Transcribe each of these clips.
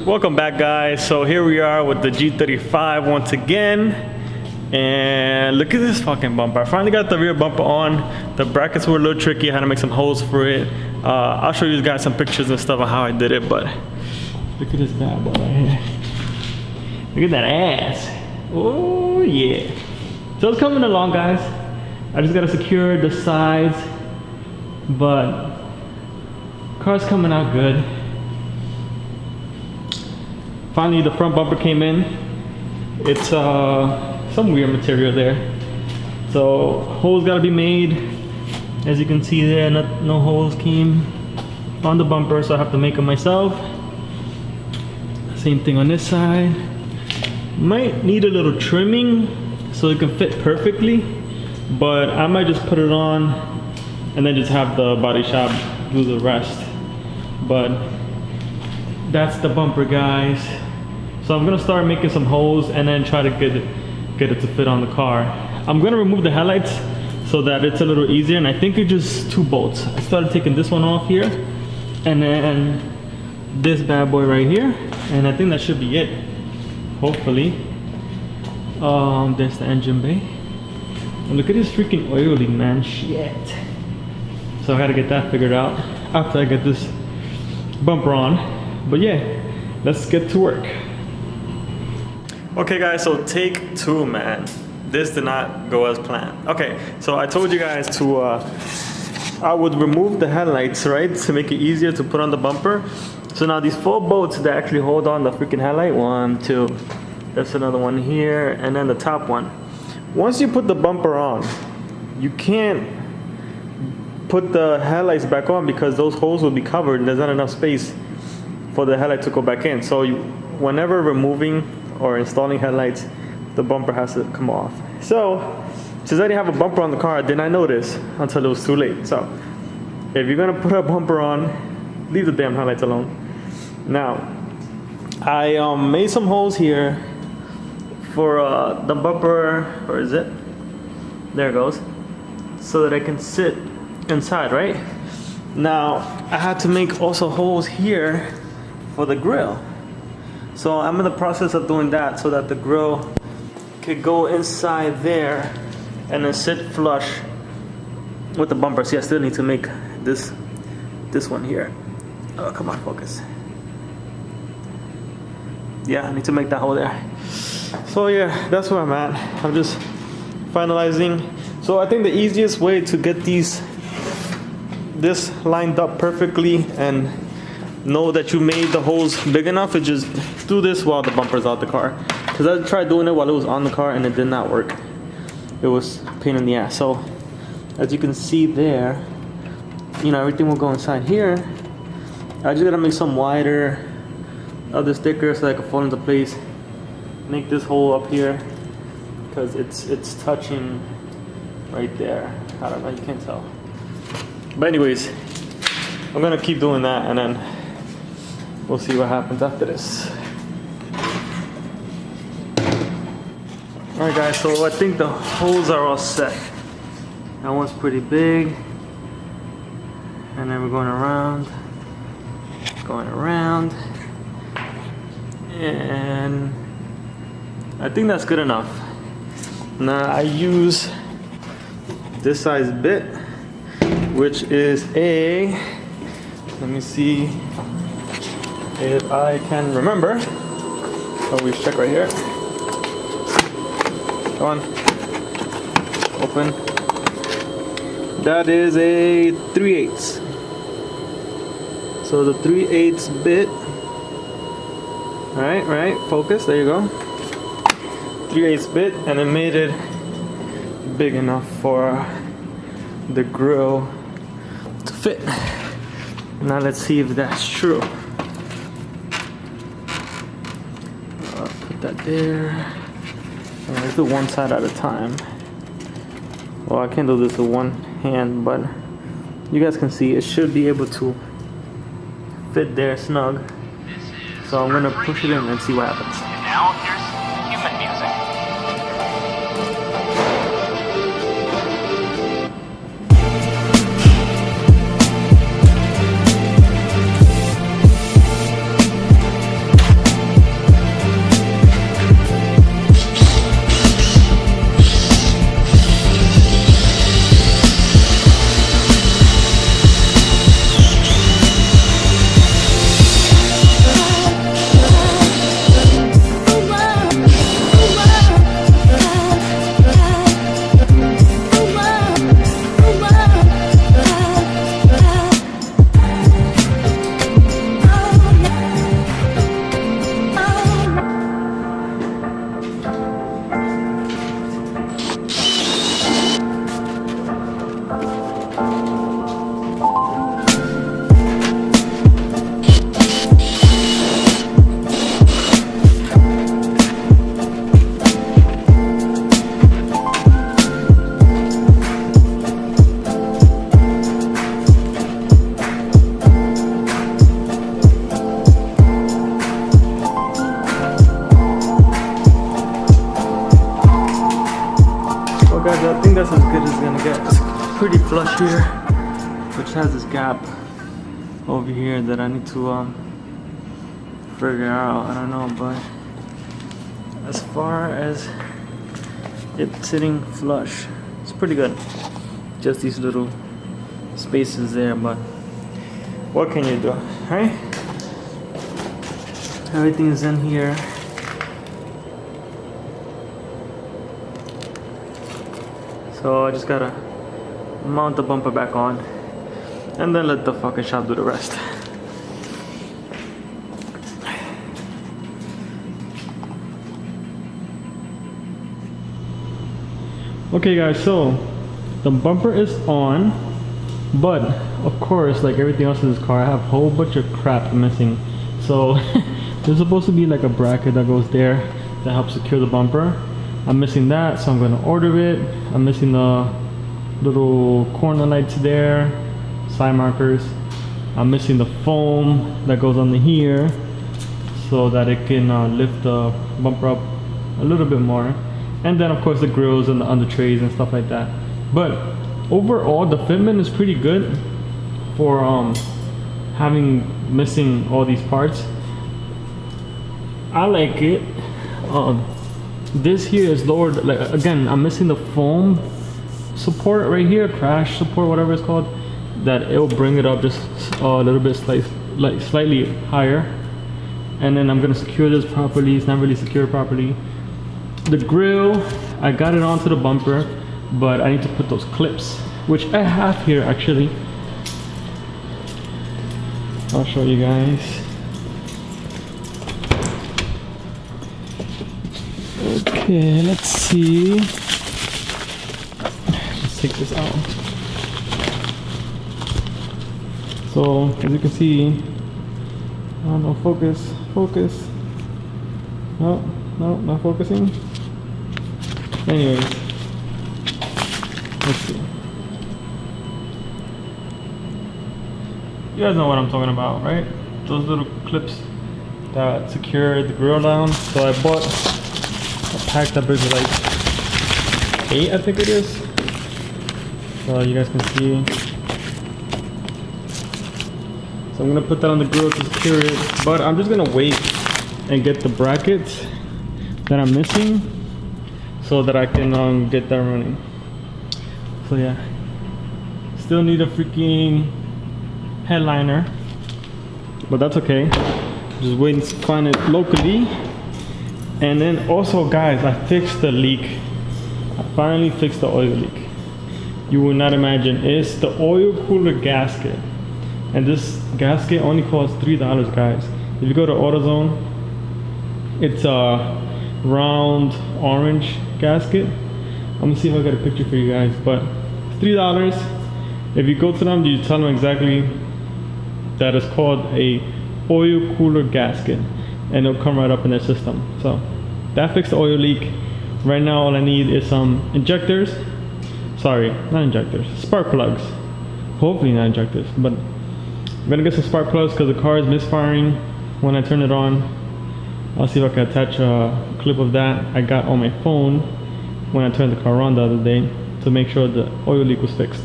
Welcome back, guys. So here we are with the G35 once again, and look at this fucking bumper. I finally got the rear bumper on. The brackets were a little tricky. I had to make some holes for it. I'll show you guys some pictures and stuff of how I did it, but look at this bad boy right here. Look at that ass. Oh yeah. So it's coming along, guys. I just gotta secure the sides, but car's coming out good. Finally, the front bumper came in. It's some weird material there. So holes gotta be made. As you can see there, no holes came on the bumper, so I have to make them myself. Same thing on this side. Might need a little trimming so it can fit perfectly, but I might just put it on and then just have the body shop do the rest. But that's the bumper, guys. So I'm gonna start making some holes and then try to get it to fit on the car. I'm gonna remove the headlights so that it's a little easier, and I think it's just 2 bolts. I started taking this one off here and then this bad boy right here, and I think that should be it, hopefully. There's the engine bay. And look at this freaking oiling, man. Shit. So I gotta get that figured out after I get this bumper on. But yeah, let's get to work. Okay, guys, so take 2, man. This did not go as planned. Okay, so I told you guys to I would remove the headlights, right, to make it easier to put on the bumper. So now these 4 bolts that actually hold on the freaking headlight, 1, 2, there's another one here, and then the top one. Once you put the bumper on, you can't put the headlights back on because those holes will be covered and there's not enough space for the headlight to go back in. So whenever removing or installing headlights, the bumper has to come off. So since I didn't have a bumper on the car, I did not notice until it was too late. So if you're gonna put a bumper on, leave the damn headlights alone. Now I made some holes here for the bumper. Where is it? There it goes. So that I can sit inside, right? Now I had to make also holes here for the grill. So I'm in the process of doing that so that the grill could go inside there and then sit flush with the bumper. See, I still need to make this one here. Oh, come on, focus. Yeah, I need to make that hole there. So yeah, that's where I'm at. I'm just finalizing. So I think the easiest way to get this lined up perfectly and know that you made the holes big enough is just do this while the bumper's out the car. Because I tried doing it while it was on the car and it did not work. It was a pain in the ass. So as you can see there, you know, everything will go inside here. I just gotta make some wider other stickers so that I can fold into place. Make this hole up here because it's touching right there. I don't know, you can't tell. But anyways, I'm gonna keep doing that and then we'll see what happens after this. Alright guys, so I think the holes are all set. That one's pretty big. And then we're going around. And I think that's good enough. Now I use this size bit, which is let me see if I can remember. Always check right here. Come on. Open. That is a 3/8. So the 3/8 bit. Right, focus, there you go. 3/8 bit, and it made it big enough for the grill to fit. Now let's see if that's true. Put that there. Let's do one side at a time. Well, I can't do this with one hand, but you guys can see it should be able to fit there snug. So I'm gonna push it in and see what happens. And now here's human music. that's as good as it's gonna get. It's pretty flush here, which has this gap over here that I need to figure out. I don't know, but as far as it sitting flush, it's pretty good. Just these little spaces there, but what can you do, right? Everything's in here. So I just gotta mount the bumper back on and then let the fucking shop do the rest. Okay guys, so the bumper is on, but of course, like everything else in this car, I have a whole bunch of crap missing. So there's supposed to be like a bracket that goes there that helps secure the bumper. I'm missing that, so I'm gonna order it. I'm missing the little corner lights there, side markers. I'm missing the foam that goes under here so that it can lift the bumper up a little bit more. And then of course the grills and the under trays and stuff like that. But overall the fitment is pretty good for having missing all these parts. I like it. This here is lowered, like again, I'm missing the foam support right here, crash support, whatever it's called, that it'll bring it up just a little bit slightly higher. And then I'm gonna secure this properly. It's not really secured properly. The grill, I got it onto the bumper, but I need to put those clips, which I have here actually. I'll show you guys. Okay, let's see. Let's take this out. So, as you can see, I don't know, focus. No, not focusing. Anyways, let's see. You guys know what I'm talking about, right? Those little clips that secure the grill down. So I bought a pack that brings like 8, I think it is. So you guys can see. So I'm gonna put that on the grill to secure it, but I'm just gonna wait and get the brackets that I'm missing so that I can get that running. So yeah, still need a freaking headliner, but that's okay. Just waiting to find it locally. And then also guys, I fixed the leak. I finally fixed the oil leak. You will not imagine, it's the oil cooler gasket. And this gasket only costs $3, guys. If you go to AutoZone, it's a round orange gasket. I'm gonna see if I got a picture for you guys, but it's $3. If you go to them, you tell them exactly that it's called a oil cooler gasket, and it'll come right up in their system. So that fixed the oil leak. Right now all I need is some injectors. Sorry, not injectors, spark plugs. Hopefully not injectors, but I'm gonna get some spark plugs because the car is misfiring when I turn it on. I'll see if I can attach a clip of that I got on my phone when I turned the car on the other day to make sure the oil leak was fixed.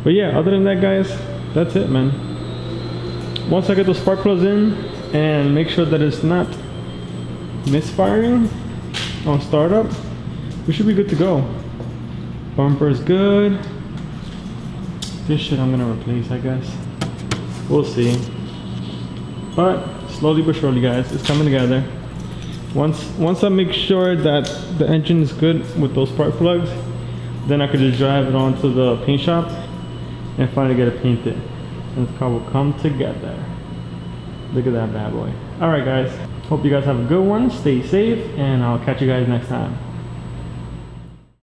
But yeah, other than that guys, that's it, man. Once I get those spark plugs in and make sure that it's not misfiring on startup, we should be good to go. Bumper is good. This shit I'm gonna replace, I guess. We'll see. But slowly but surely guys, it's coming together. Once I make sure that the engine is good with those spark plugs, then I could just drive it onto the paint shop and finally get it painted. And this car will come together. Look at that bad boy. Alright guys, hope you guys have a good one. Stay safe and I'll catch you guys next time.